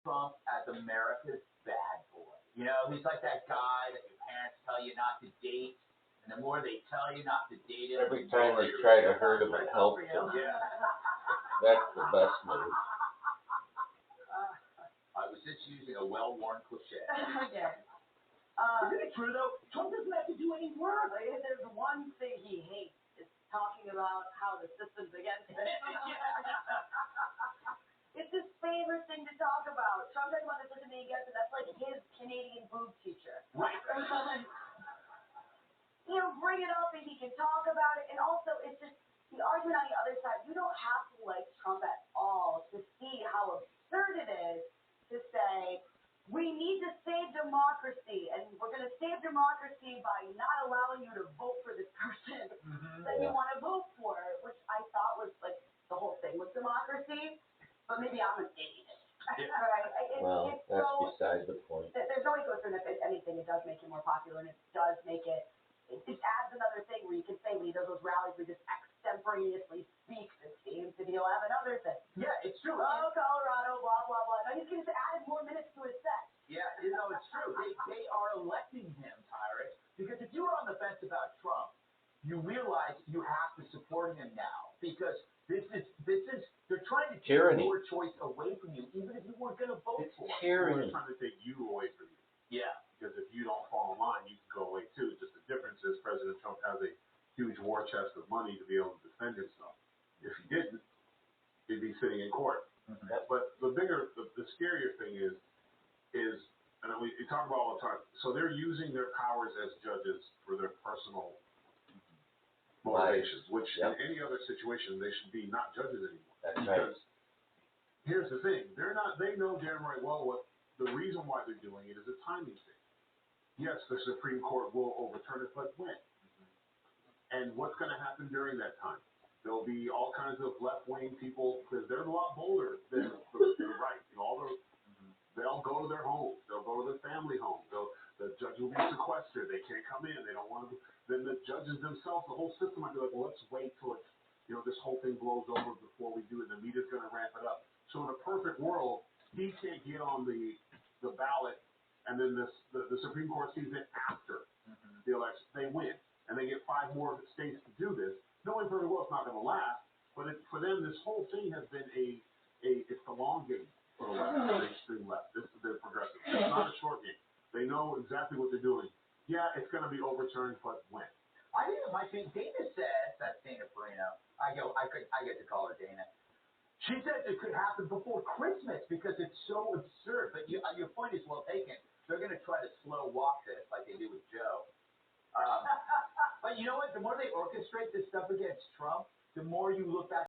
Trump as America's bad boy. You know, he's like that guy that your parents tell you not to date, and the more they tell you not to date him, every time they try to hurt him, it helps him. Yeah. That's the best move. I was just using a well-worn cliche. Okay. Isn't it true, though? Trump doesn't have to do any work. There's one thing he hates. It's talking about how the system's against it. It's his favorite thing to talk about. Trump talking about the system being against it. That's like his Canadian boob teacher. Right. He'll bring it up and he can talk about it. And also, it's just the argument on the other side. You don't have to like Trump at all to see how absurd it is to say, we need to save democracy, and we're going to save democracy by not allowing you to vote for this person that you want to vote for, which I thought was like the whole thing with democracy. But maybe I'm an idiot. Right? Well, it's that's so, beside the point. there's no way to assume that if anything, it does make him more popular, and it does make it adds another thing where you can say when he does those rallies where he just extemporaneously speaks, it seems that he'll have another thing. Yeah, it's true. Oh, Colorado, blah, blah, blah. Now he's just added more minutes to his set. Yeah, you know, it's true. They are electing him, Tyrus, because if you were on the fence about Trump, you realize you have to support him now, because this is they're trying to take Tyranny. your choice away from you, even if you weren't going to vote It's for him. tyranny. They're trying to take you away from you. Yeah. Because if you don't fall in line, you can go away too. Just the difference is President Trump has a huge war chest of money to be able to defend himself. If he didn't, he'd be sitting in court. Mm-hmm. But the scarier thing is, and we talk about all the time. So they're using their powers as judges for their personal motivations, which in any other situation they should be not judges anymore. That's because here's the thing: they know damn right well what the reason why they're doing it is a timing thing. Yes, the Supreme Court will overturn it, but when? And what's going to happen during that time? There'll be all kinds of left-wing people, because they're a lot bolder than the right. You know, they'll go to their homes. They'll go to their family homes. The judge will be sequestered. They can't come in. They don't want to. Then the judges themselves, the whole system might be like, well, let's wait till this whole thing blows over before we do it. The media's going to ramp it up. So in a perfect world, he can't get on the ballot, and then the Supreme Court sees it after the election. They win, and they get 5 more states to do this. Knowing very well it's not going to last, but for them, this whole thing has been it's the long game for the left, the extreme left. This is the progressive. It's not a short game. They know exactly what they're doing. Yeah, it's going to be overturned, but when? I think it might be. Dana says, that's Dana Perino. I get to call her Dana. She says it could happen before Christmas because it's so absurd. But your point is well taken. They're going to try to slow walk this like they do with Joe. But you know what? The more they orchestrate this stuff against Trump, the more you look back